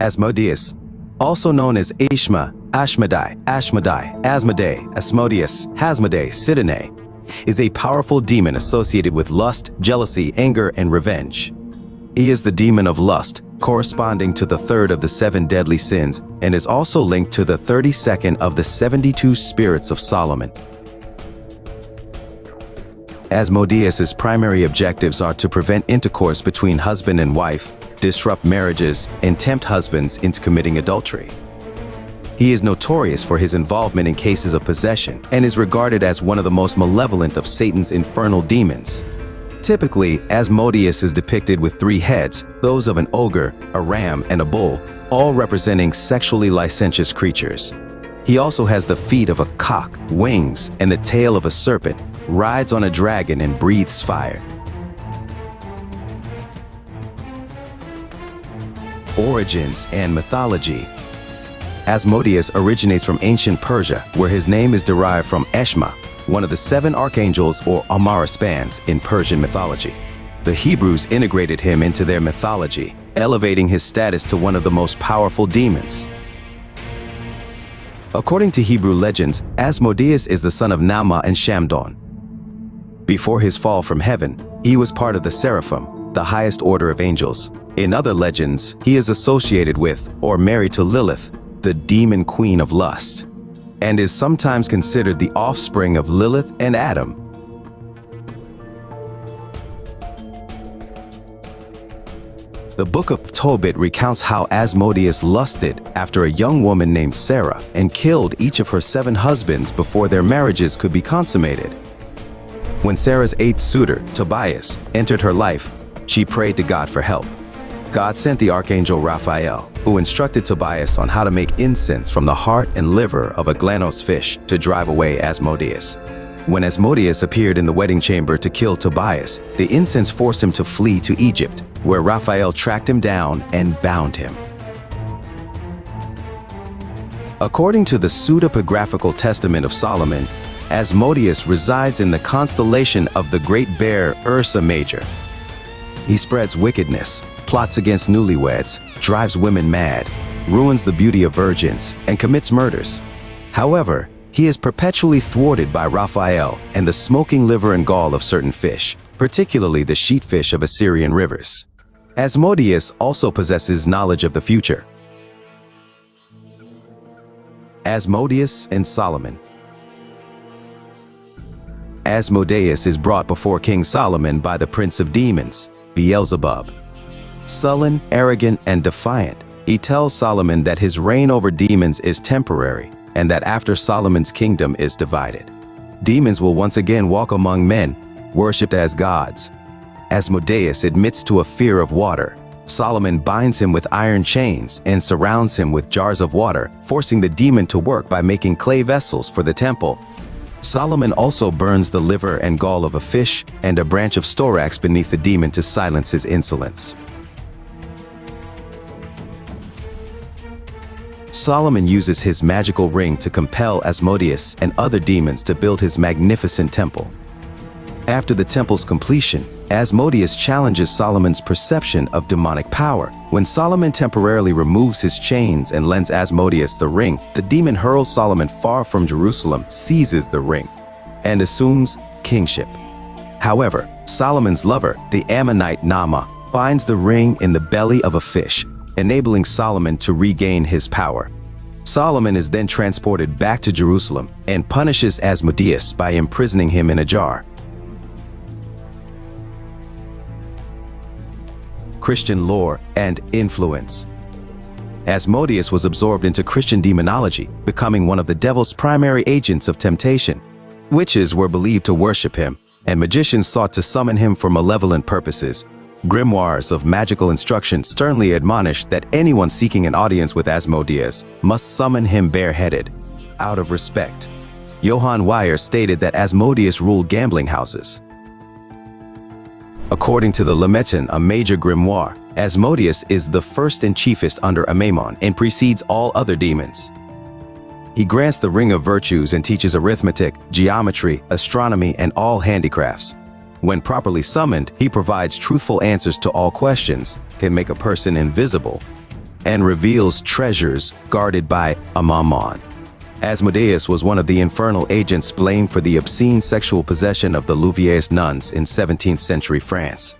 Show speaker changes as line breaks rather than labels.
Asmodeus, also known as Aeshma, Ashmedai, Ashmodai, Asmoday, Asmodeus, Hasmoday, Sydonay, is a powerful demon associated with lust, jealousy, anger, and revenge. He is the demon of lust, corresponding to the third of the 7 deadly sins, and is also linked to the 32nd of the 72 spirits of Solomon. Asmodeus's primary objectives are to prevent intercourse between husband and wife, disrupt marriages, and tempt husbands into committing adultery. He is notorious for his involvement in cases of possession and is regarded as one of the most malevolent of Satan's infernal demons. Typically, Asmodeus is depicted with 3 heads, those of an ogre, a ram, and a bull, all representing sexually licentious creatures. He also has the feet of a cock, wings, and the tail of a serpent, rides on a dragon, and breathes fire. Origins and mythology. Asmodeus originates from ancient Persia, where his name is derived from Aeshma, one of the 7 archangels or Amara spans in Persian mythology. The Hebrews integrated him into their mythology, elevating his status to one of the most powerful demons. According to Hebrew legends, Asmodeus is the son of Nama and Shamdon. Before his fall from heaven, he was part of the seraphim, the highest order of angels. In other legends, he is associated with or married to Lilith, the demon queen of lust, and is sometimes considered the offspring of Lilith and Adam. The Book of Tobit recounts how Asmodeus lusted after a young woman named Sarah and killed each of her 7 husbands before their marriages could be consummated. When Sarah's 8th suitor, Tobias, entered her life, she prayed to God for help. God sent the archangel Raphael, who instructed Tobias on how to make incense from the heart and liver of a glanos fish to drive away Asmodeus. When Asmodeus appeared in the wedding chamber to kill Tobias, the incense forced him to flee to Egypt, where Raphael tracked him down and bound him. According to the pseudepigraphical Testament of Solomon, Asmodeus resides in the constellation of the Great Bear Ursa Major. He spreads wickedness, plots against newlyweds, drives women mad, ruins the beauty of virgins, and commits murders. However, he is perpetually thwarted by Raphael and the smoking liver and gall of certain fish, particularly the sheatfish of Assyrian rivers. Asmodeus also possesses knowledge of the future. Asmodeus and Solomon. Asmodeus is brought before King Solomon by the prince of demons, Beelzebub. Sullen, arrogant, and defiant, he tells Solomon that his reign over demons is temporary and that after Solomon's kingdom is divided, demons will once again walk among men, worshipped as gods. Asmodeus admits to a fear of water. Solomon binds him with iron chains and surrounds him with jars of water, forcing the demon to work by making clay vessels for the temple. Solomon also burns the liver and gall of a fish and a branch of storax beneath the demon to silence his insolence. Solomon uses his magical ring to compel Asmodeus and other demons to build his magnificent temple. After the temple's completion, Asmodeus challenges Solomon's perception of demonic power. When Solomon temporarily removes his chains and lends Asmodeus the ring, the demon hurls Solomon far from Jerusalem, seizes the ring, and assumes kingship. However, Solomon's lover, the Ammonite Nama, finds the ring in the belly of a fish, enabling Solomon to regain his power. Solomon is then transported back to Jerusalem and punishes Asmodeus by imprisoning him in a jar. Christian lore and influence. Asmodeus was absorbed into Christian demonology, becoming one of the devil's primary agents of temptation. Witches were believed to worship him, and magicians sought to summon him for malevolent purposes. Grimoires of magical instruction sternly admonished that anyone seeking an audience with Asmodeus must summon him bareheaded. Out of respect, Johann Weyer stated that Asmodeus ruled gambling houses. According to the Lamechon, a major grimoire, Asmodeus is the first and chiefest under Amaimon and precedes all other demons. He grants the Ring of Virtues and teaches arithmetic, geometry, astronomy, and all handicrafts. When properly summoned, he provides truthful answers to all questions, can make a person invisible, and reveals treasures guarded by a mammon. Asmodeus was one of the infernal agents blamed for the obscene sexual possession of the Louviers nuns in 17th century France.